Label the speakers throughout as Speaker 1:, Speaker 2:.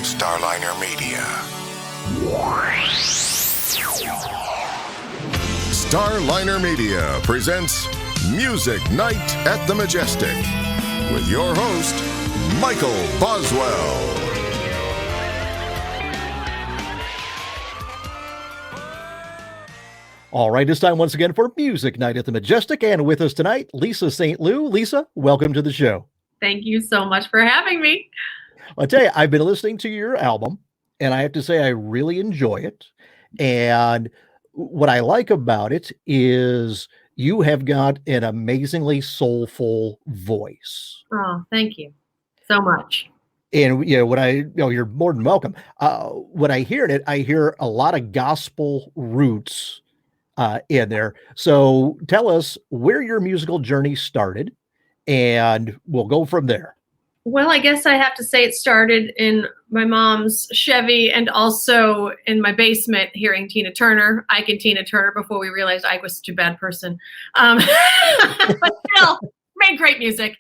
Speaker 1: Starliner Media. Starliner Media presents Music Night at the Majestic with your host, Michael Boswell.
Speaker 2: All right, it's time once again for Music Night at the Majestic, and with us tonight, Lisa St. Lou. Lisa, welcome to the show.
Speaker 3: Thank you so much for having me.
Speaker 2: I'll tell you, I've been listening to your album, and I have to say I really enjoy it. And what I like about it is you have got an amazingly soulful voice.
Speaker 3: Oh, thank you so much.
Speaker 2: And you're more than welcome. When I hear it, I hear a lot of gospel roots in there. So tell us where your musical journey started, and we'll go from there.
Speaker 3: Well, I guess I have to say it started in my mom's Chevy and also in my basement hearing Tina Turner, Ike and Tina Turner, before we realized Ike was such a bad person. But still, made great music.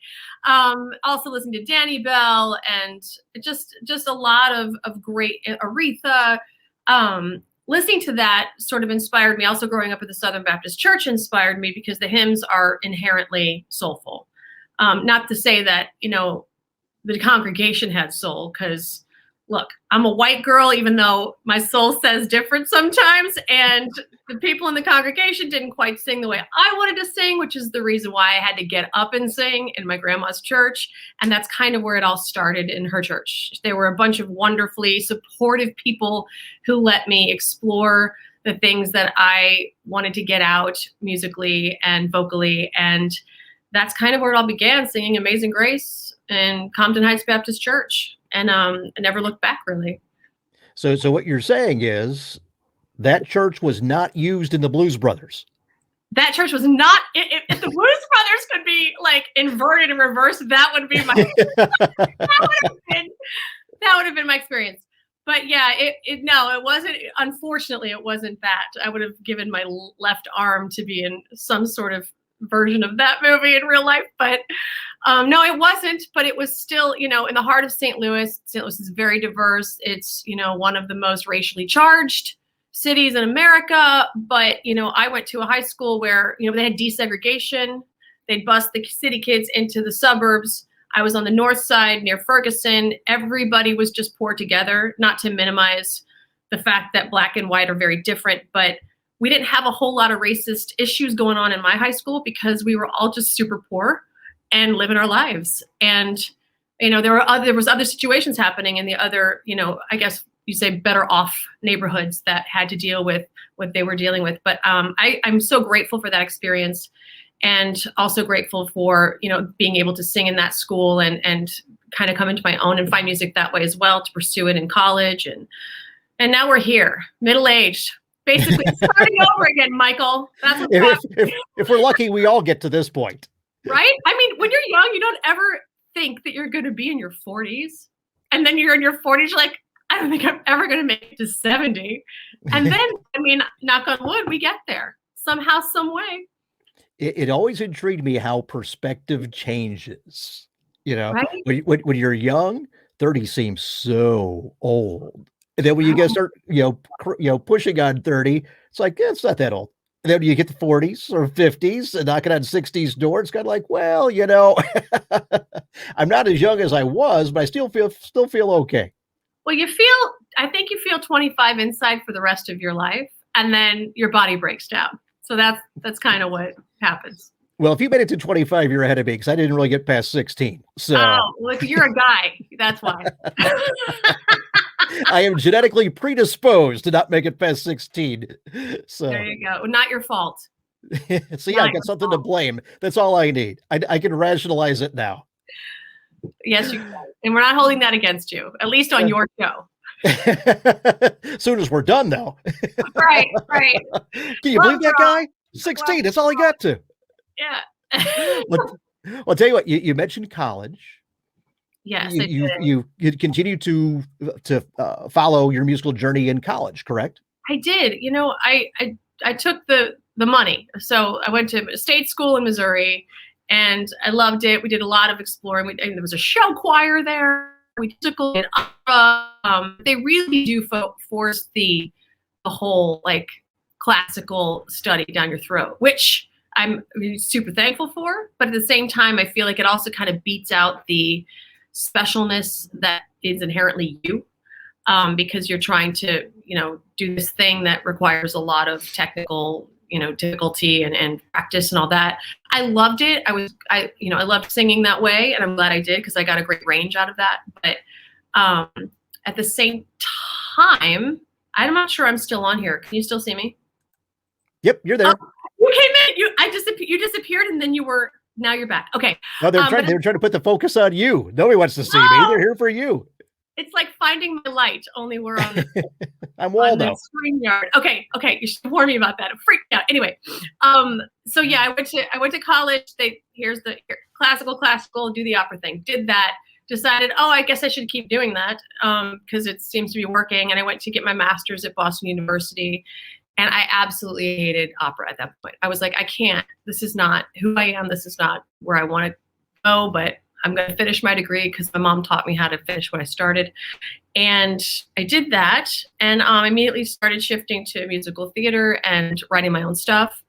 Speaker 3: Also listening to Danny Bell and just a lot of great Aretha. Listening to that sort of inspired me. Also growing up at the Southern Baptist Church inspired me because the hymns are inherently soulful. Not to say that, the congregation had soul, because look, I'm a white girl, even though my soul says different sometimes. And the people in the congregation didn't quite sing the way I wanted to sing, which is the reason why I had to get up and sing in my grandma's church. And that's kind of where it all started, in her church. There were a bunch of wonderfully supportive people who let me explore the things that I wanted to get out musically and vocally. And that's kind of where it all began, singing Amazing Grace in Compton Heights Baptist Church. And I never looked back, really.
Speaker 2: So what you're saying is that church was not used in the Blues Brothers.
Speaker 3: That church was not. If the Blues Brothers could be like inverted and reversed, that would be my. that would have been my experience. But yeah, it wasn't. Unfortunately, it wasn't that. I would have given my left arm to be in some sort of version of that movie in real life, but no, it wasn't. But it was still, in the heart of St. Louis. St. Louis is very diverse. It's, one of the most racially charged cities in America. But, I went to a high school where, they had desegregation. They'd bus the city kids into the suburbs. I was on the north side near Ferguson. Everybody was just poured together, not to minimize the fact that black and white are very different, but we didn't have a whole lot of racist issues going on in my high school because we were all just super poor and living our lives. And, there was other situations happening in the other, I guess you say better off neighborhoods that had to deal with what they were dealing with. But I'm so grateful for that experience, and also grateful for, being able to sing in that school and kind of come into my own and find music that way as well, to pursue it in college. And now we're here, middle-aged, basically starting over again, Michael. That's what's happening.
Speaker 2: If we're lucky, we all get to this point.
Speaker 3: Right? I mean, when you're young, you don't ever think that you're going to be in your 40s. And then you're in your 40s, you're like, I don't think I'm ever going to make it to 70. And then, knock on wood, we get there somehow, some way.
Speaker 2: It always intrigued me how perspective changes.
Speaker 3: Right?
Speaker 2: When you're young, 30 seems so old. And then when you get start, pushing on 30, it's like, it's not that old. And then when you get to 40s or 50s and knocking on 60s door, it's kind of like, well, I'm not as young as I was, but I still feel okay.
Speaker 3: Well, I think you feel 25 inside for the rest of your life, and then your body breaks down. So that's kind of what happens.
Speaker 2: Well, if you made it to 25, you're ahead of me, because I didn't really get past 16. So,
Speaker 3: look, you're a guy. That's why.
Speaker 2: I am genetically predisposed to not make it past 16. So
Speaker 3: there you go. Not your fault.
Speaker 2: See, I got something to blame. That's all I need. I can rationalize it now.
Speaker 3: Yes, you can. And we're not holding that against you, at least on your show.
Speaker 2: As soon as we're done, though.
Speaker 3: Right.
Speaker 2: Can you believe that guy? 16. That's all he got to.
Speaker 3: Yeah.
Speaker 2: Well, I'll tell you what. You mentioned college.
Speaker 3: Yes,
Speaker 2: you continue to follow your musical journey in college, correct?
Speaker 3: I did. I took the money. So I went to state school in Missouri, and I loved it. We did a lot of exploring. There was a show choir there. we musical and opera. They really do force the whole like classical study down your throat, which I'm super thankful for. But at the same time, I feel like it also kind of beats out the specialness that is inherently you, because you're trying to, do this thing that requires a lot of technical, difficulty and practice and all that. I loved it. I loved singing that way, and I'm glad I did because I got a great range out of that. But at the same time, I'm not sure I'm still on here. Can you still see me?
Speaker 2: Yep, you're there.
Speaker 3: Oh, you came in. You disappeared, and then now you're back. Okay.
Speaker 2: No, they're trying to put the focus on you. Nobody wants to see me. They're here for you.
Speaker 3: It's like finding my light. Only we're on.
Speaker 2: I'm Waldo.
Speaker 3: StreamYard. Okay. You should warn me about that. I'm freaked out. Anyway, so yeah, I went to college. Here's the classical. Do the opera thing. Did that. Decided, I guess I should keep doing that because it seems to be working. And I went to get my master's at Boston University. And I absolutely hated opera at that point. I was like, I can't. This is not who I am. This is not where I want to go. But I'm going to finish my degree because my mom taught me how to finish what I started. And I did that. And I immediately started shifting to musical theater and writing my own stuff.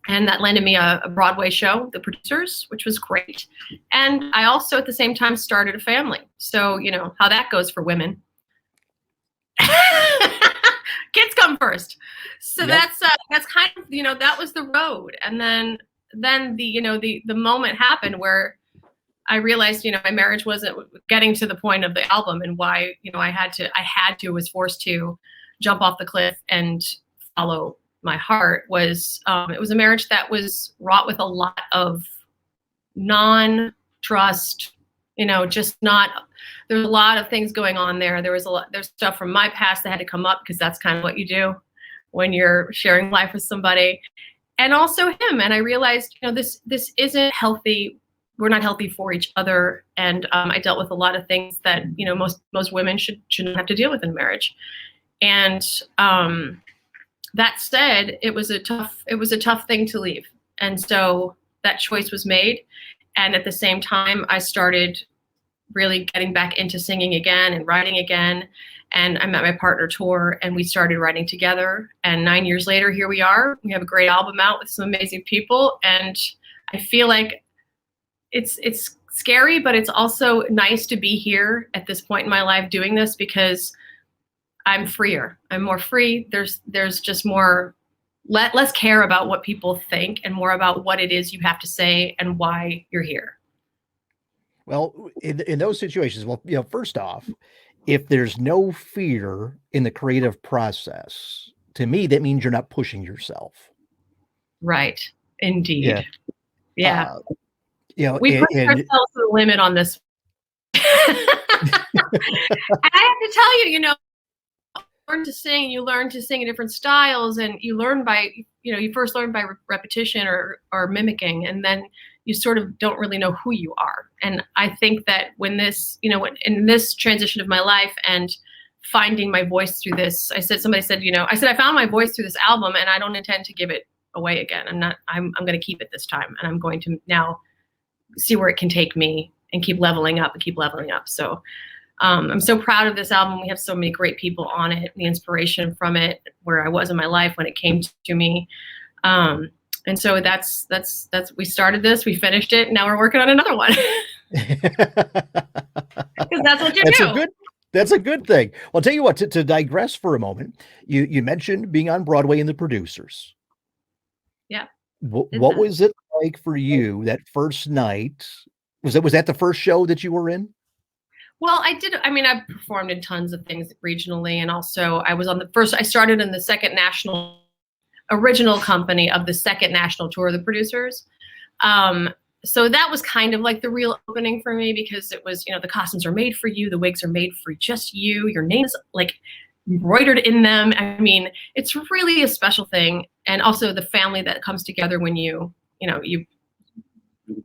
Speaker 3: And that landed me a Broadway show, The Producers, which was great. And I also, at the same time, started a family. So, how that goes for women. Kids come first. So
Speaker 2: Yep.
Speaker 3: that's kind of, that was the road. And then the moment happened where I realized, my marriage wasn't getting to the point of the album, and why, I was forced to jump off the cliff and follow my heart was, it was a marriage that was wrought with a lot of non-trust, there's a lot of things going on there. There's stuff from my past that had to come up because that's kind of what you do when you're sharing life with somebody, and also him. And I realized, this isn't healthy. We're not healthy for each other. And I dealt with a lot of things that, most women shouldn't have to deal with in marriage. And that said, it was a tough thing to leave. And so that choice was made. And at the same time, I started really getting back into singing again and writing again. And I met my partner, Tor, and we started writing together. And 9 years later, here we are. We have a great album out with some amazing people. And I feel like it's scary, but it's also nice to be here at this point in my life doing this because I'm freer. I'm more free. There's just more, less care about what people think and more about what it is you have to say and why you're here.
Speaker 2: Well, in those situations, first off, if there's no fear in the creative process, to me, that means you're not pushing yourself.
Speaker 3: Right. Indeed. Yeah. We push ourselves to the limit on this. And I have to tell you, learn to sing, you learn to sing in different styles, and you learn by, you first learn by repetition or mimicking, and then you sort of don't really know who you are. And I think that when this, in this transition of my life and finding my voice through this, somebody said, I found my voice through this album, and I don't intend to give it away again. I'm going to keep it this time, and I'm going to now see where it can take me and keep leveling up. So I'm so proud of this album. We have so many great people on it, the inspiration from it, where I was in my life when it came to me. And so that's we started this, we finished it, and now we're working on another one. Because that's what you do.
Speaker 2: That's a good thing. Well, I'll tell you what, to digress for a moment, you mentioned being on Broadway in The Producers.
Speaker 3: Yeah.
Speaker 2: What was it like for you that first night? Was that the first show that you were in?
Speaker 3: Well, I performed in tons of things regionally, and also I started in the second original company of the second national tour of The Producers. So that was kind of like the real opening for me, because it was, the costumes are made for you, the wigs are made for just you, your name's like embroidered in them. I mean, it's really a special thing. And also the family that comes together when you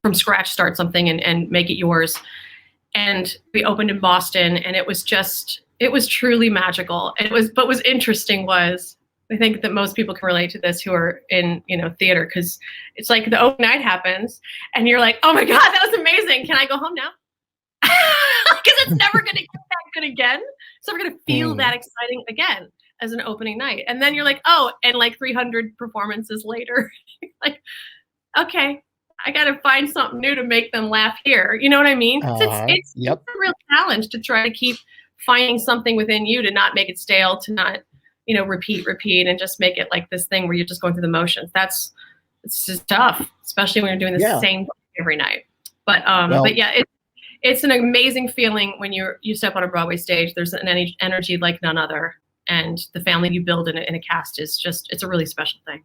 Speaker 3: from scratch start something and make it yours. And we opened in Boston, and it was truly magical. But what's interesting was, I think that most people can relate to this who are in, theater, because it's like the open night happens and you're like, oh my God, that was amazing. Can I go home now? it's never going to get that good again. It's never going to feel that exciting again as an opening night. And then you're like, oh, and like 300 performances later, like, okay, I got to find something new to make them laugh here. You know what I mean? It's a real challenge to try to keep finding something within you to not make it stale, to not, repeat, and just make it like this thing where you're just going through the motions. It's just tough, especially when you're doing the same thing every night. But yeah, it's an amazing feeling when you step on a Broadway stage. There's an energy like none other. And the family you build in a cast it's a really special thing.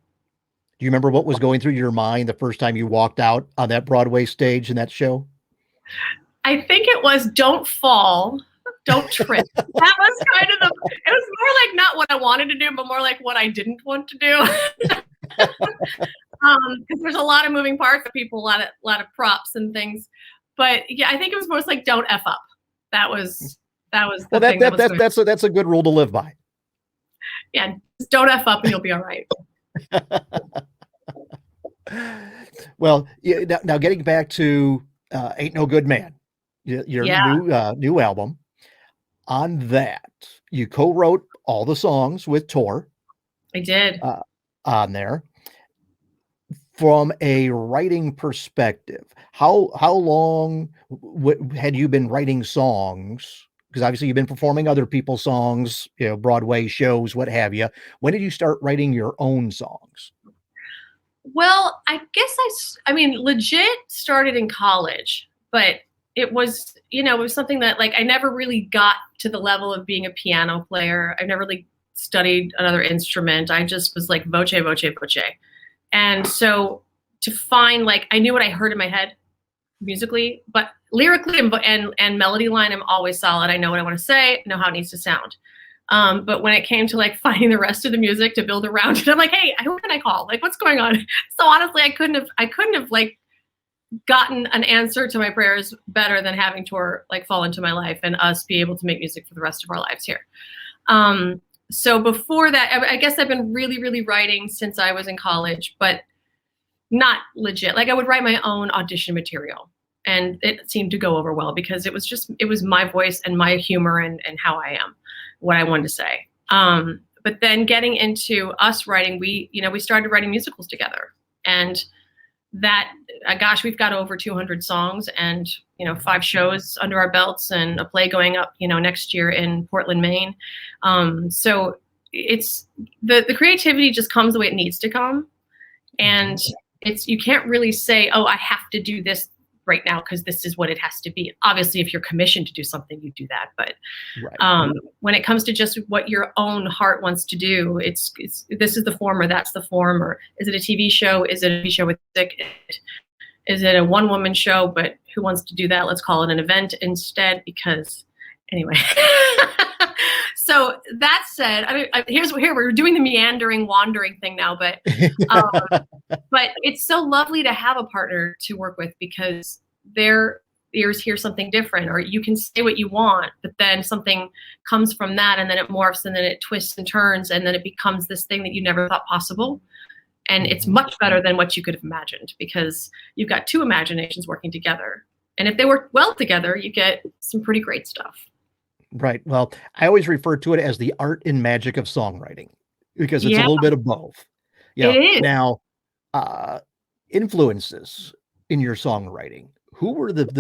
Speaker 2: Do you remember what was going through your mind the first time you walked out on that Broadway stage in that show? I
Speaker 3: think it was don't fall, don't trip. That was kind of it was more like not what I wanted to do, but more like what I didn't want to do. Because there's a lot of moving parts of people, a lot of props and things. But yeah, I think it was most like don't F up. That was the thing.
Speaker 2: That's a good rule to live by.
Speaker 3: Yeah, just don't F up and you'll be all right.
Speaker 2: Well, now getting back to Ain't No Good Man, your new album. On that, you co-wrote all the songs with Tor.
Speaker 3: I did.
Speaker 2: On there. From a writing perspective, how long had you been writing songs? Because obviously you've been performing other people's songs, Broadway shows, what have you. When did you start writing your own songs?
Speaker 3: Well, I guess I mean, legit started in college, but it was, it was something that like, I never really got to the level of being a piano player. I never really studied another instrument. I just was like, voce, voce, voce. And so to find, like, I knew what I heard in my head musically, but lyrically and melody line, I'm always solid. I know what I want to say, I know how it needs to sound. But when it came to like finding the rest of the music to build around it, I'm like, hey, who can I call? Like, what's going on? So honestly, I couldn't have like gotten an answer to my prayers better than having Tor like fall into my life and us be able to make music for the rest of our lives here. So before that, I guess I've been really, really writing since I was in college, but not legit. Like I would write my own audition material and it seemed to go over well because it was my voice and my humor and how I am, what I wanted to say. But then getting into us writing, we started writing musicals together, and that, gosh, we've got over 200 songs and, 5 shows under our belts and a play going up, next year in Portland, Maine. So it's the creativity just comes the way it needs to come. And you can't really say, oh, I have to do this right now because this is what it has to be. Obviously, if you're commissioned to do something, you do that. But when it comes to just what your own heart wants to do, it's this is the form or that's the form, or is it a TV show? Is it a TV show with music? Is it a one-woman show? But who wants to do that? Let's call it an event instead, because anyway. So that said, here we're doing the meandering, wandering thing now, but it's so lovely to have a partner to work with because their ears hear something different, or you can say what you want, but then something comes from that, and then it morphs, and then it twists and turns, and then it becomes this thing that you never thought possible. And it's much better than what you could have imagined because you've got 2 imaginations working together. And if they work well together, you get some pretty great stuff.
Speaker 2: Right. Well, I always refer to it as the art and magic of songwriting because it's a little bit of both.
Speaker 3: It is.
Speaker 2: Now, influences in your songwriting. Who were the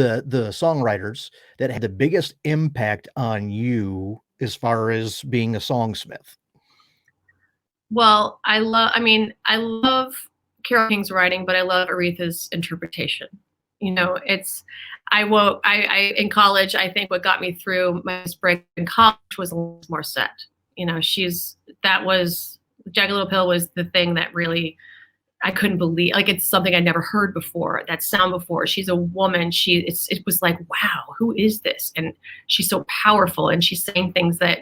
Speaker 2: songwriters that had the biggest impact on you as far as being a songsmith?
Speaker 3: Well, I love Carole King's writing, but I love Aretha's interpretation. In college, I think what got me through my break in college was Alanis Morissette. Jagged Little Pill was the thing that really, I couldn't believe, like, it's something I'd never heard before, that sound before. She's a woman. It was like, wow, who is this? And she's so powerful, and she's saying things that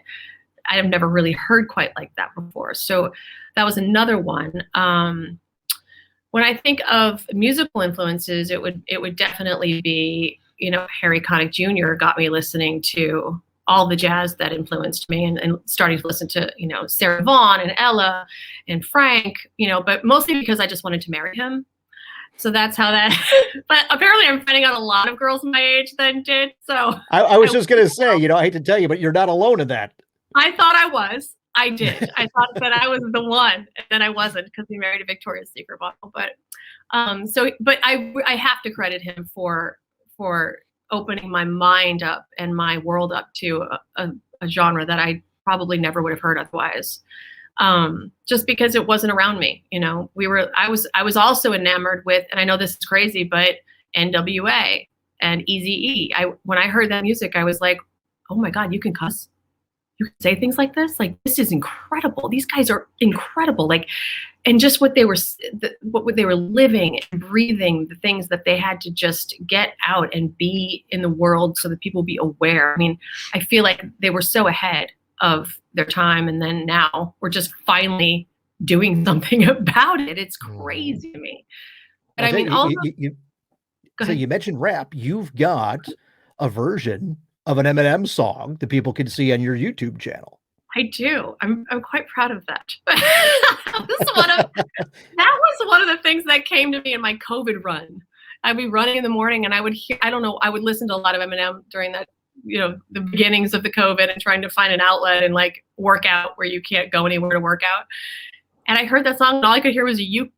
Speaker 3: I have never really heard quite like that before. So that was another one. When I think of musical influences, it would definitely be, Harry Connick Jr. got me listening to all the jazz that influenced me, and starting to listen to, Sarah Vaughan and Ella and Frank, but mostly because I just wanted to marry him. So that's how that, but apparently I'm finding out a lot of girls my age then did. So
Speaker 2: I was just going to say, I hate to tell you, but you're not alone in that.
Speaker 3: I thought I was. I did. I thought that I was the one, and then I wasn't because he married a Victoria's Secret model. But but I have to credit him for opening my mind up and my world up to a genre that I probably never would have heard otherwise. Just because it wasn't around me, I was also enamored with, and I know this is crazy, but NWA and Eazy-E. When I heard that music, I was like, oh my God, you can cuss. You can say things like this. Like, this is incredible. These guys are incredible. Like, and just what they were living and breathing, the things that they had to just get out and be in the world so that people be aware. I mean, I feel like they were so ahead of their time, and then now we're just finally doing something about it. It's crazy to me. But I mean,
Speaker 2: so you mentioned rap. You've got a version of an Eminem song that people can see on your YouTube channel.
Speaker 3: I do. I'm quite proud of that. That was one of the things that came to me in my COVID run. I'd be running in the morning and I would listen to a lot of Eminem during that, the beginnings of the COVID, and trying to find an outlet and like work out where you can't go anywhere to work out. And I heard that song and all I could hear was the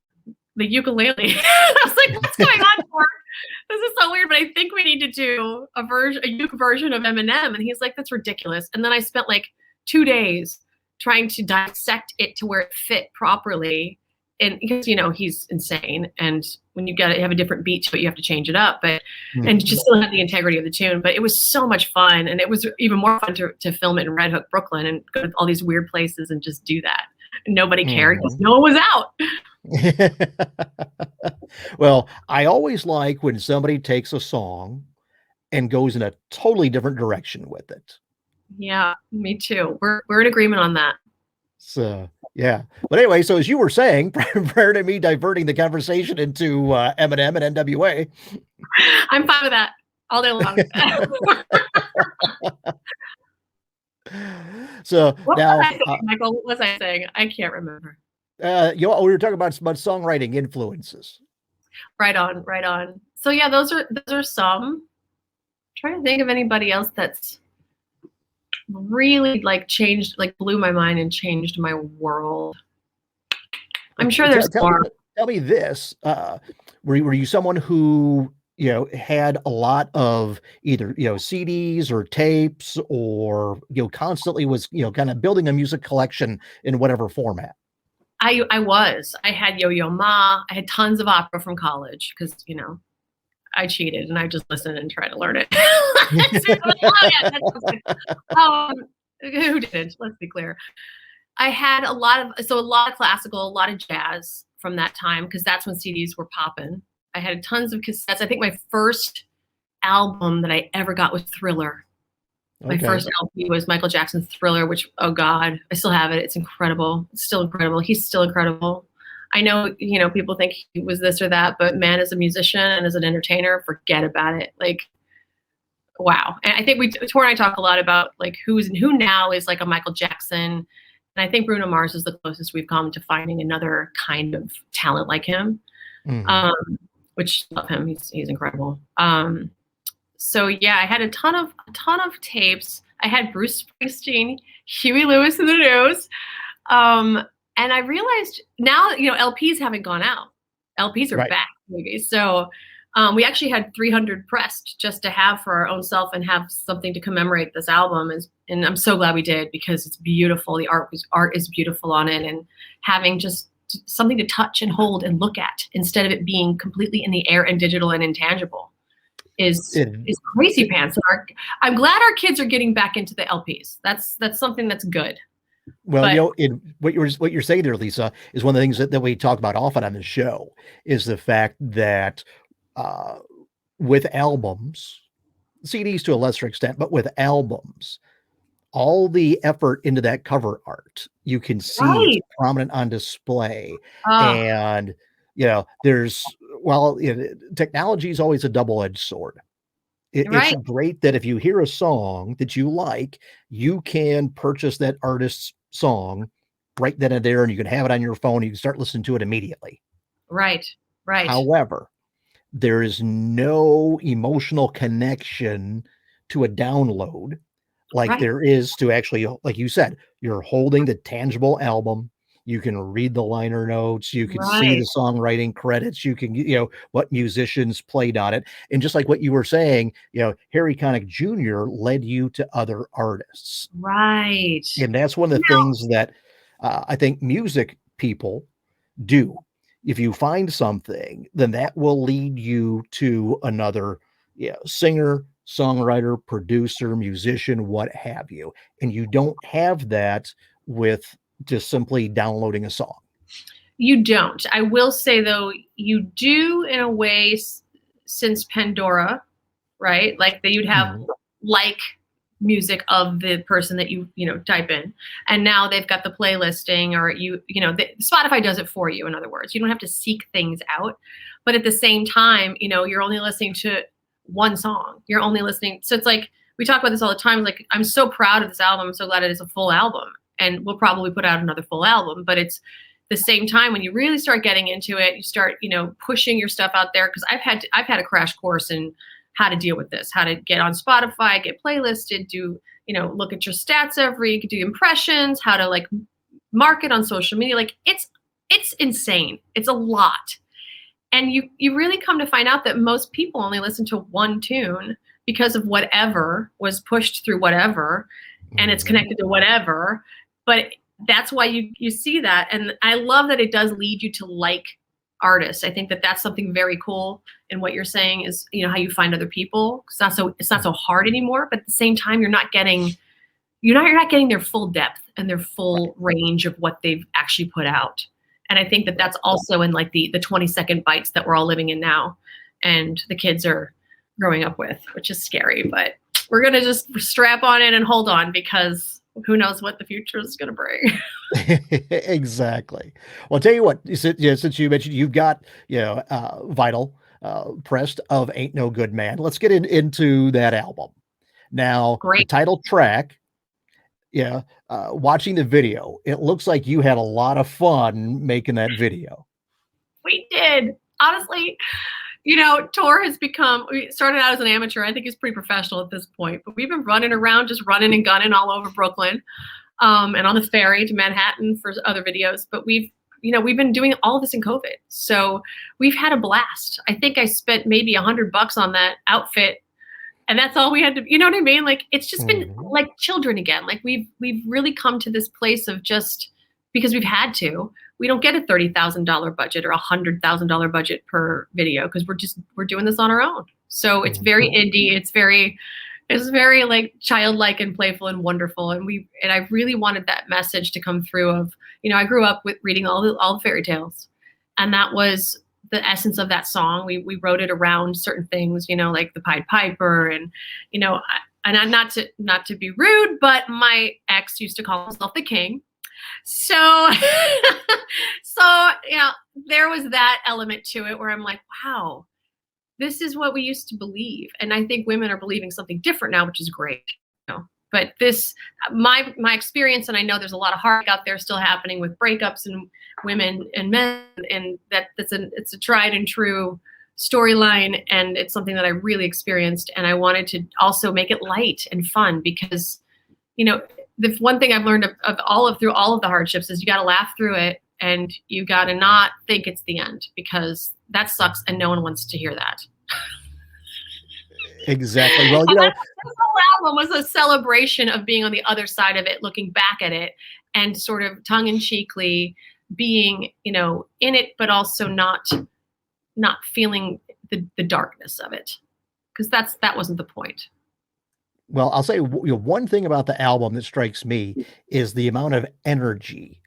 Speaker 3: ukulele. I was like, what's going on, Mark? This is so weird, but I think we need to do a uke version of Eminem. And he's like, that's ridiculous. And then I spent like 2 days trying to dissect it to where it fit properly. And because, he's insane. And when you have a different beat to it, you have to change it up, and just still have the integrity of the tune. But it was so much fun. And it was even more fun to film it in Red Hook, Brooklyn, and go to all these weird places and just do that. And nobody cared because no one was out.
Speaker 2: Well, I always like when somebody takes a song and goes in a totally different direction with it.
Speaker 3: Yeah, me too. We're in agreement on that.
Speaker 2: So, yeah. But anyway, so as you were saying, prior to me diverting the conversation into Eminem and NWA.
Speaker 3: I'm fine with that all day long.
Speaker 2: So
Speaker 3: what
Speaker 2: now,
Speaker 3: was I saying, Michael, what was I saying? I can't remember.
Speaker 2: We were talking about songwriting influences.
Speaker 3: Right on. So yeah, those are some. I'm trying to think of anybody else that's really like changed, like blew my mind and changed my world. I'm sure there's more.
Speaker 2: Tell me this: were you someone who had a lot of either CDs or tapes, or constantly was kind of building a music collection in whatever format?
Speaker 3: I had Yo-Yo Ma. I had tons of opera from college because I cheated and I just listened and tried to learn it. Who didn't? Let's be clear. I had a lot of classical, a lot of jazz from that time because that's when CDs were popping. I had tons of cassettes. I think my first album that I ever got was Thriller. My first LP was Michael Jackson's Thriller, which, oh God, I still have it. It's incredible. It's still incredible. He's still incredible. I know, people think he was this or that, but man, as a musician and as an entertainer, forget about it. Like, wow. And I think Tor and I talk a lot about like who now is like a Michael Jackson. And I think Bruno Mars is the closest we've come to finding another kind of talent like him. Mm-hmm. Which love him. He's incredible. So yeah, I had a ton of tapes. I had Bruce Springsteen, Huey Lewis and the News. And I realized now, LPs haven't gone out. LPs are back. Maybe. So we actually had 300 pressed just to have for our own self and have something to commemorate this album. And I'm so glad we did because it's beautiful. The art is beautiful on it, and having just something to touch and hold and look at instead of it being completely in the air and digital and intangible is crazy pants. I'm glad our kids are getting back into the LPs. That's something that's good.
Speaker 2: Well, what you're saying there, Lisa, is one of the things that we talk about often on the show is the fact that with albums, CDs to a lesser extent, but with albums, all the effort into that cover art, you can see it's prominent on display. And, technology is always a double-edged sword. It's great that if you hear a song that you like, you can purchase that artist's song right then and there, and you can have it on your phone. You can start listening to it immediately.
Speaker 3: Right. Right.
Speaker 2: However, there is no emotional connection to a download like
Speaker 3: Right.
Speaker 2: there is to actually, like you said, you're holding the tangible album. You can read the liner notes. You can see
Speaker 3: Right.
Speaker 2: the songwriting credits. You can, what musicians played on it. And just like what you were saying, Harry Connick Jr. led you to other artists.
Speaker 3: Right.
Speaker 2: And that's one of the things that I think music people do. If you find something, then that will lead you to another singer, songwriter, producer, musician, what have you. And you don't have that with just simply downloading a song.
Speaker 3: You don't. I will say, though, you do in a way since Pandora, right? Like that you'd have like music of the person that you type in, and now they've got the playlisting, or Spotify does it for you. In other words, you don't have to seek things out, but at the same time, you're only listening to one song. You're only listening. So it's like, we talk about this all the time. Like, I'm so proud of this album. I'm so glad it is a full album, and we'll probably put out another full album, but it's the same time when you really start getting into it, you start, pushing your stuff out there. Cause I've had a crash course in how to deal with this, how to get on Spotify, get playlisted, do, look at your stats do impressions, how to like market on social media. Like it's insane. It's a lot. And you really come to find out that most people only listen to one tune because of whatever was pushed through whatever, and it's connected to whatever. But that's why you see that. And I love that it does lead you to like artists. I think that that's something very cool in what you're saying is, how you find other people. It's not so hard anymore, but at the same time, you're not getting their full depth and their full range of what they've actually put out. And I think that that's also in like the 20-second bites that we're all living in now, and the kids are growing up with, which is scary, but we're going to just strap on in and hold on, because who knows what the future is going to bring.
Speaker 2: Exactly. Well, I'll tell you what, since you mentioned you've got, vinyl pressed of Ain't No Good Man, let's get into that album. Now,
Speaker 3: Great.
Speaker 2: The title track, watching the video, it looks like you had a lot of fun making that video.
Speaker 3: We did. Honestly, Tor has we started out as an amateur. I think he's pretty professional at this point, but we've been running around, just running and gunning all over Brooklyn, and on the ferry to Manhattan for other videos. But we've been doing all of this in COVID. So we've had a blast. I think I spent maybe $100 on that outfit, and that's all we had to, you know what I mean? Like, it's just been like children again. Like we've really come to this place of just, because we've had to. We don't get a $30,000 budget or a $100,000 budget per video, because we're doing this on our own. So it's very indie. It's very like childlike and playful and wonderful. And I really wanted that message to come through of, I grew up with reading all the fairy tales, and that was the essence of that song. We wrote it around certain things, like the Pied Piper, and, and I'm not to be rude, but my ex used to call himself the king. So there was that element to it where I'm like, wow, this is what we used to believe. And I think women are believing something different now, which is great. But this, my experience, and I know there's a lot of heartache out there still happening with breakups and women and men, and it's a tried and true storyline, and it's something that I really experienced. And I wanted to also make it light and fun, because, the one thing I've learned through all of the hardships is you got to laugh through it, and you got to not think it's the end, because that sucks and no one wants to hear that.
Speaker 2: Exactly. Well,
Speaker 3: this whole album was a celebration of being on the other side of it, looking back at it, and sort of tongue-in-cheekly being, in it, but also not feeling the darkness of it, because that wasn't the point.
Speaker 2: Well, I'll say one thing about the album that strikes me is the amount of energy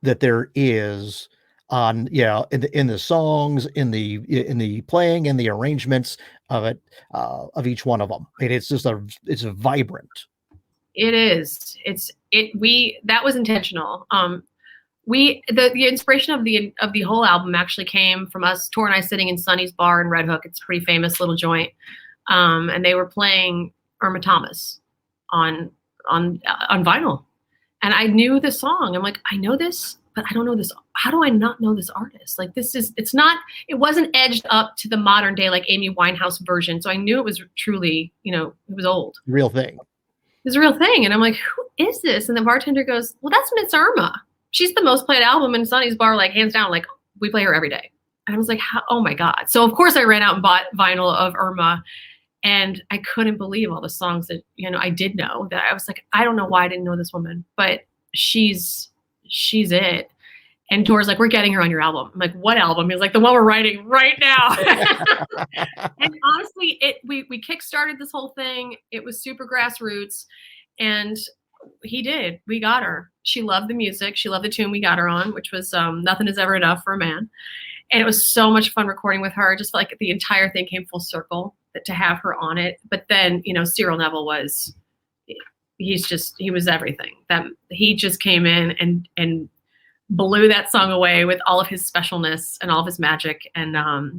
Speaker 2: that there is on, in the songs, in the playing and the arrangements of it, of each one of them. I mean, it's a vibrant.
Speaker 3: It is. That was intentional. The inspiration of the whole album actually came from us, Tor and I, sitting in Sonny's bar in Red Hook. It's a pretty famous little joint. And they were playing Irma Thomas on vinyl, and I knew the song. I'm like, I know this, but I don't know this how do I not know this artist? Like it wasn't edged up to the modern day, like Amy Winehouse version. So I knew it was truly, it was old.
Speaker 2: Real thing.
Speaker 3: It was a real thing. And I'm like, who is this? And the bartender goes, well, that's Miss Irma. She's the most played album in Sonny's bar, like hands down, like we play her every day. And I was like, oh my God. So of course I ran out and bought vinyl of Irma, and I couldn't believe all the songs that, I did know. That I was like, I don't know why I didn't know this woman, but she's it. And Dora's like, we're getting her on your album. I'm like, what album? He's like, the one we're writing right now. And honestly, we kickstarted this whole thing. It was super grassroots, and we got her. She loved the music. She loved the tune we got her on, which was Nothing Is Ever Enough for a Man. And it was so much fun recording with her. Just like the entire thing came full circle to have her on it. But then, Cyril Neville he was everything. That he just came in and blew that song away with all of his specialness and all of his magic. And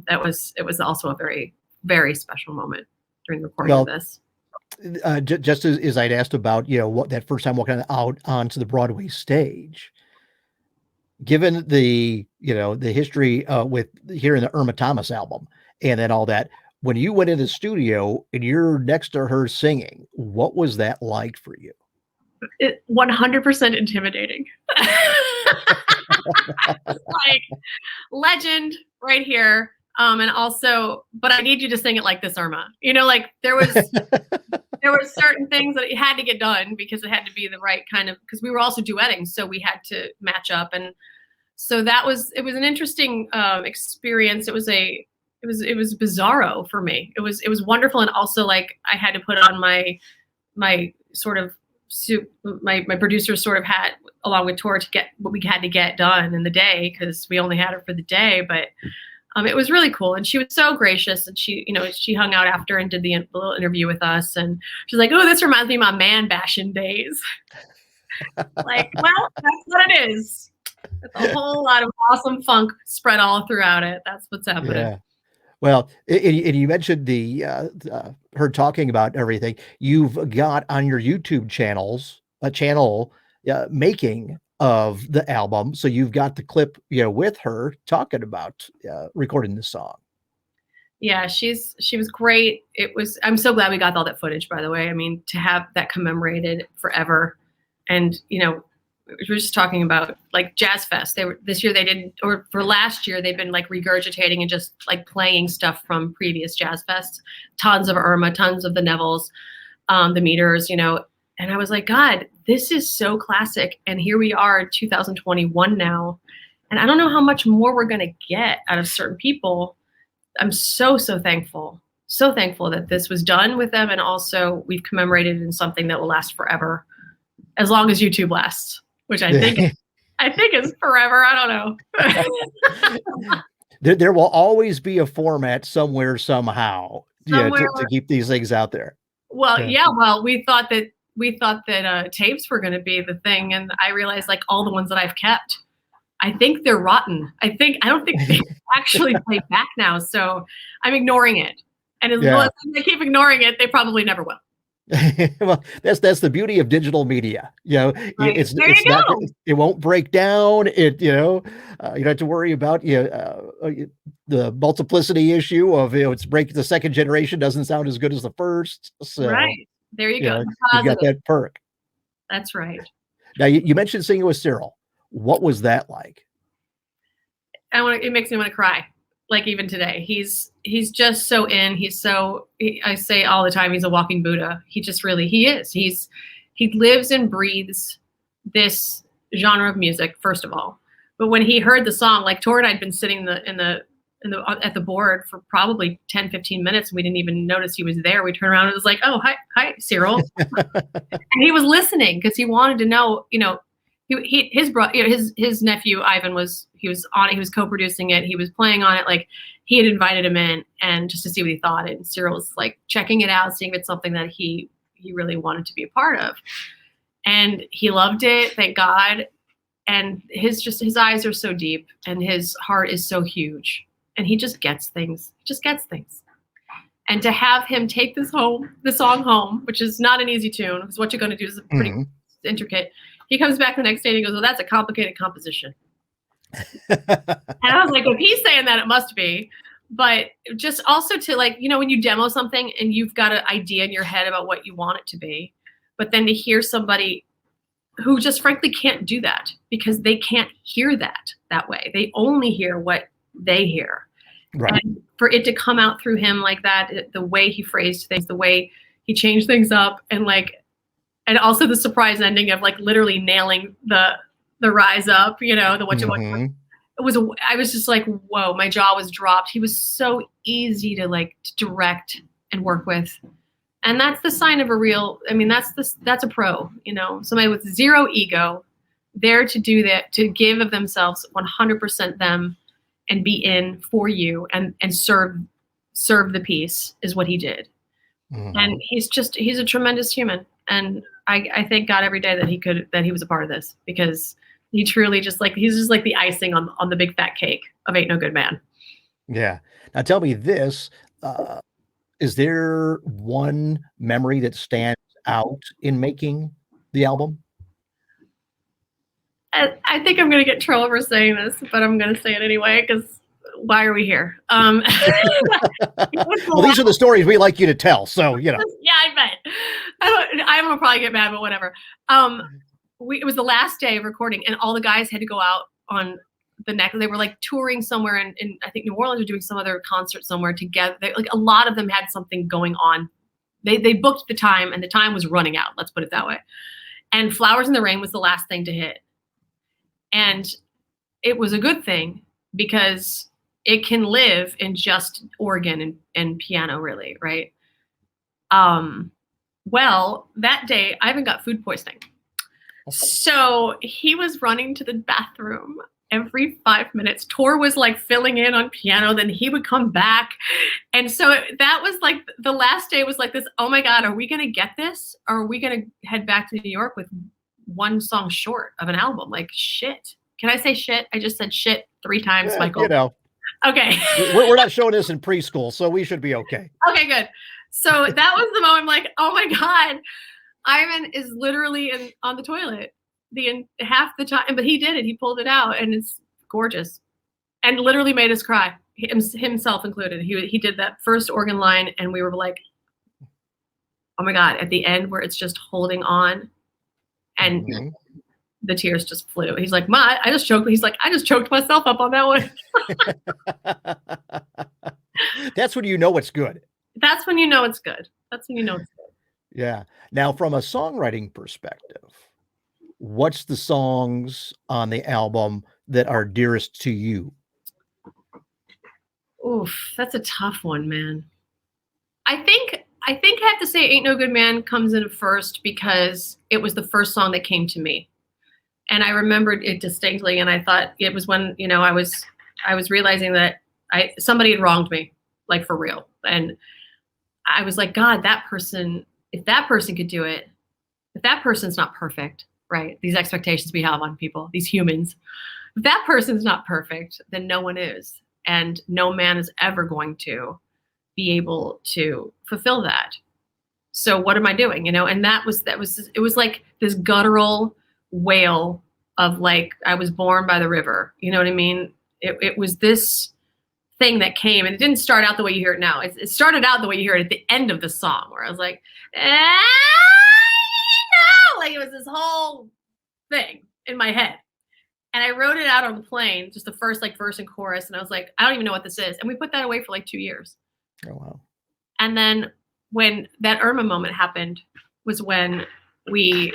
Speaker 3: it was also a very, very special moment during the recording of this.
Speaker 2: Just as I'd asked about, what that first time walking out onto the Broadway stage, given the, the history with hearing the Irma Thomas album and then all that, when you went in the studio and you're next to her singing, what was that like for you?
Speaker 3: 100% intimidating. Like legend right here. And also, but I need you to sing it like this, Irma. Like there were certain things that it had to get done because it had to be the right kind of, because we were also duetting, so we had to match up. And so it was an interesting experience. It was bizarro for me. It was wonderful, and also like I had to put on my sort of suit. My producers sort of had, along with Tor, to get what we had to get done in the day, because we only had her for the day. But it was really cool, and she was so gracious, and she hung out after and did the little interview with us, and she's like, "Oh, this reminds me of my man bashing days." Like, well, that's what it is. It's a whole lot of awesome funk spread all throughout it. That's what's happening.
Speaker 2: Yeah. Well, and you mentioned the her talking about everything. You've got on your YouTube a channel making of the album, so you've got the clip, with her talking about recording this song.
Speaker 3: Yeah, she was great. I'm so glad we got all that footage, by the way. I mean, to have that commemorated forever, and we were just talking about like Jazz Fest. This year they didn't, or for last year they've been like regurgitating and just like playing stuff from previous Jazz Fests. Tons of Irma, tons of the Nevilles, the Meters, And I was like, God, this is so classic. And here we are in 2021 now. And I don't know how much more we're gonna get out of certain people. I'm so thankful. So thankful that this was done with them, and also we've commemorated in something that will last forever, as long as YouTube lasts. Which I think is forever. I don't know.
Speaker 2: There will always be a format somewhere, somehow, to keep these things out there.
Speaker 3: Well, yeah. Well, we thought that tapes were going to be the thing, and I realized like all the ones that I've kept, I think they're rotten. I don't think they actually play back now. So I'm ignoring it, and as long as they keep ignoring it, they probably never will.
Speaker 2: Well, that's the beauty of digital media.
Speaker 3: Right.
Speaker 2: It won't break down. You don't have to worry about the multiplicity issue of it's break. The second generation doesn't sound as good as the first. So,
Speaker 3: right there you go.
Speaker 2: You got that perk.
Speaker 3: That's right.
Speaker 2: Now you mentioned singing with Cyril. What was that like?
Speaker 3: It makes me want to cry. Like even today, he's just so in. I say all the time, he's a walking Buddha. He is. He lives and breathes this genre of music, first of all. But when he heard the song, like Tor and I'd been sitting at the board for probably 10, 15 minutes, and we didn't even notice he was there. We turned around and it was like, "Oh, hi, Cyril," and he was listening because he wanted to know, his nephew Ivan was on it. He was co-producing it. He was playing on it. Like he had invited him in and just to see what he thought. And Cyril was like checking it out, seeing if it's something that he really wanted to be a part of. And he loved it. Thank God. And his eyes are so deep and his heart is so huge, and he just gets things. And to have him take the song home, which is not an easy tune, because what you're going to do is pretty intricate. He comes back the next day and he goes, "Well, that's a complicated composition." And I was like, if he's saying that, it must be. But just also to like, when you demo something and you've got an idea in your head about what you want it to be, but then to hear somebody who just frankly can't do that because they can't hear that way. They only hear what they hear.
Speaker 2: Right.
Speaker 3: And for it to come out through him like that, the way he phrased things, the way he changed things up, and also the surprise ending of like literally nailing the rise up, the what you want. I was just like, whoa, my jaw was dropped. He was so easy to direct and work with. And that's the sign of that's a pro, somebody with zero ego, there to do that, to give of themselves 100% them and be in for you and serve the piece is what he did. And he's a tremendous human. And I thank God every day that he was a part of this, because he truly he's just like the icing on the big fat cake of Ain't No Good Man.
Speaker 2: Yeah. Now tell me this, is there one memory that stands out in making the album?
Speaker 3: I think I'm going to get in trouble for saying this, but I'm going to say it anyway, because why are we here?
Speaker 2: Well, these are the stories we like you to tell, so,
Speaker 3: Yeah, I bet. I'm going to probably get mad, but whatever. It was the last day of recording, and all the guys had to go out on the next. They were touring somewhere in I think New Orleans, or doing some other concert somewhere together. A lot of them had something going on. They booked the time, and the time was running out. Let's put it that way. And Flowers in the Rain was the last thing to hit. And it was a good thing, because it can live in just organ and piano, really, right? Well, that day, Ivan got food poisoning. So he was running to the bathroom every 5 minutes. Tor was filling in on piano, then he would come back. And so that was the last day was this, oh my God, are we going to get this? Or are we going to head back to New York with one song short of an album? Shit. Can I say shit? I just said shit 3 times, Michael. Okay.
Speaker 2: We're not showing this in preschool, so we should be okay.
Speaker 3: Okay, good. So that was the moment I'm oh my God, Ivan is literally on the toilet half the time, but he did it. He pulled it out, and it's gorgeous, and literally made us cry, himself included. He did that first organ line, and we were like, oh my God, at the end where it's just holding on, and the tears just flew. He's like, Ma, I just choked. He's like, I just choked myself up on that one.
Speaker 2: That's when you know it's good.
Speaker 3: That's when you know it's good.
Speaker 2: Yeah. Now, from a songwriting perspective, what's the songs on the album that are dearest to you?
Speaker 3: Oof, that's a tough one, man. I think I have to say Ain't No Good Man comes in first, because it was the first song that came to me. And I remembered it distinctly, and I thought it was when, I was realizing that somebody had wronged me, for real. And I was like, God, that person, if that person could do it, if that person's not perfect, right? These expectations we have on people, these humans, if that person's not perfect, then no one is. And no man is ever going to be able to fulfill that. So what am I doing? And it was like this guttural wail of I was born by the river. You know what I mean? It was this thing that came, and it didn't start out the way you hear it now. It started out the way you hear it at the end of the song, where I was like, no! It was this whole thing in my head. And I wrote it out on the plane, just the first verse and chorus, and I was like, I don't even know what this is. And we put that away for 2 years.
Speaker 2: Oh, wow.
Speaker 3: And then when that Irma moment happened was when we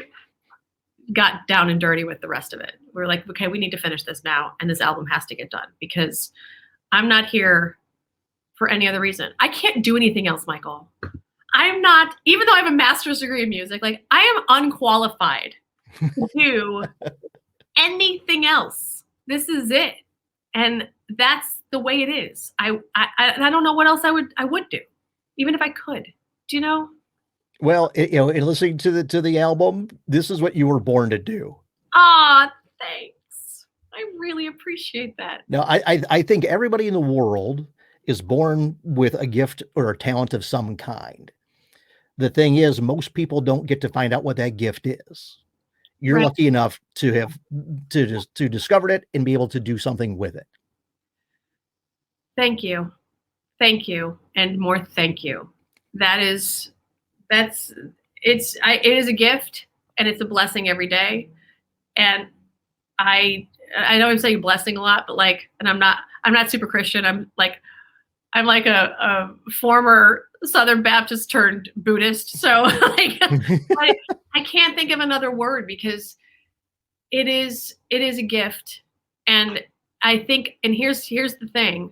Speaker 3: got down and dirty with the rest of it. We were like, okay, we need to finish this now, and this album has to get done, because I'm not here for any other reason. I can't do anything else, Michael. I'm not, even though I have a master's degree in music, I am unqualified to do anything else. This is it. And that's the way it is. I don't know what else I would do, even if I could. Do you know?
Speaker 2: Well, in listening to the album, this is what you were born to do.
Speaker 3: Ah, thanks. I really appreciate that.
Speaker 2: Now, I think everybody in the world is born with a gift or a talent of some kind. The thing is, most people don't get to find out what that gift is. You're
Speaker 3: Right.
Speaker 2: lucky enough to have to discovered it and be able to do something with it.
Speaker 3: Thank you. Thank you. And more thank you. It is a gift and it's a blessing every day. And I know I'm saying blessing a lot, but like, and I'm not super Christian. I'm like a former Southern Baptist turned Buddhist. So like, I can't think of another word because it is a gift. And I think, and here's the thing,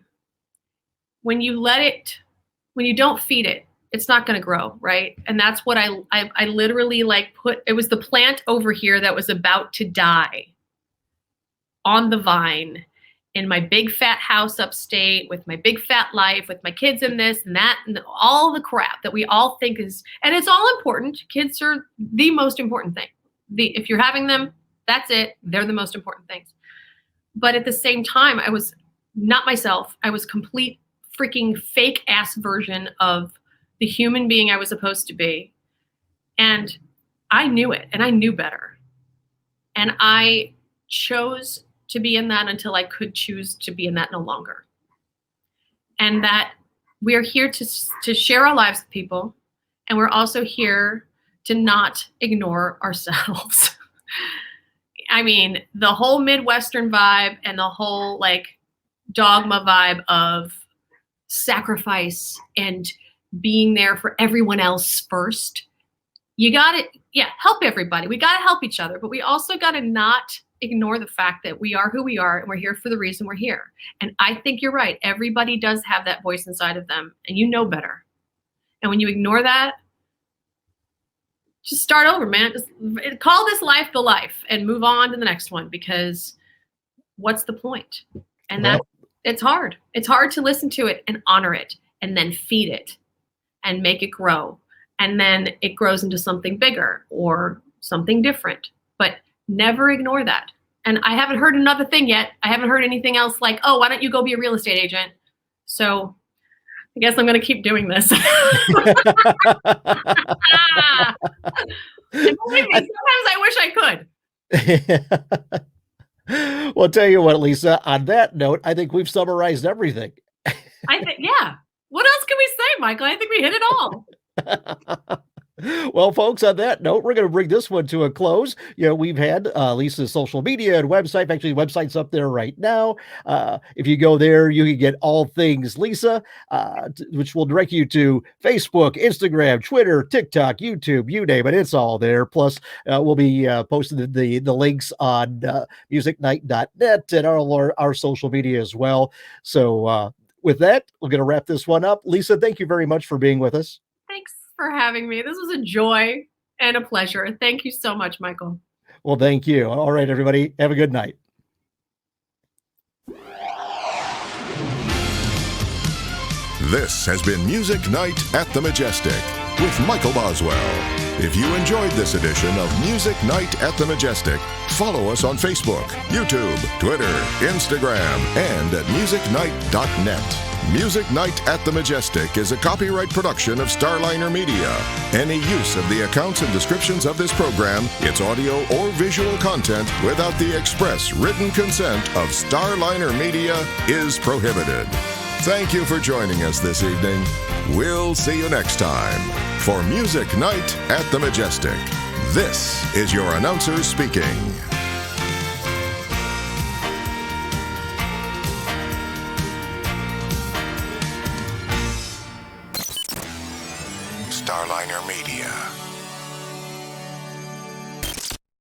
Speaker 3: when you don't feed it, it's not going to grow. Right. And that's what I literally like it was the plant over here that was about to die on the vine in my big fat house upstate with my big fat life, with my kids in this and that, and all the crap that we all think is, and it's all important. Kids are the most important thing. If you're having them, that's it. They're the most important things. But at the same time, I was not myself. I was complete freaking fake ass version of the human being I was supposed to be. And I knew it and I knew better. And I chose to be in that until I could choose to be in that no longer. And that we're here to share our lives with people. And we're also here to not ignore ourselves. I mean, the whole Midwestern vibe and the whole like dogma vibe of sacrifice and being there for everyone else first. You got to, help everybody. We got to help each other, but we also got to not ignore the fact that we are who we are and we're here for the reason we're here. And I think you're right. Everybody does have that voice inside of them and you know better. And when you ignore that, just start over, man. Just call this life the life and move on to the next one, because what's the point? And it's hard. It's hard to listen to it and honor it and then feed it and make it grow. And then it grows into something bigger or something different, but never ignore that. And I haven't heard another thing yet. I haven't heard anything else like, oh, why don't you go be a real estate agent? So I guess I'm going to keep doing this. And believe me, sometimes I wish I could.
Speaker 2: Well, I'll tell you what, Lisa, on that note, I think we've summarized everything.
Speaker 3: I think, yeah. What else can we say, Michael? I think we hit it all.
Speaker 2: Well, folks, on that note, we're going to bring this one to a close. We've had Lisa's social media and website. Actually, the website's up there right now. If you go there, you can get all things Lisa, which will direct you to Facebook, Instagram, Twitter, TikTok, YouTube, you name it. It's all there. Plus, we'll be posting the links on musicnight.net and all our social media as well. So with that, we're going to wrap this one up. Lisa, thank you very much for being with us.
Speaker 3: Thanks for having me. This was a joy and a pleasure. Thank you so much, Michael.
Speaker 2: Well, thank you. All right, everybody. Have a good night.
Speaker 1: This has been Music Night at the Majestic with Michael Boswell. If you enjoyed this edition of Music Night at the Majestic, follow us on Facebook, YouTube, Twitter, Instagram, and at musicnight.net. Music Night at the Majestic is a copyright production of Starliner Media. Any use of the accounts and descriptions of this program, its audio or visual content, without the express written consent of Starliner Media is prohibited. Thank you for joining us this evening. We'll see you next time for Music Night at the Majestic. This is your announcer speaking. Starliner Media.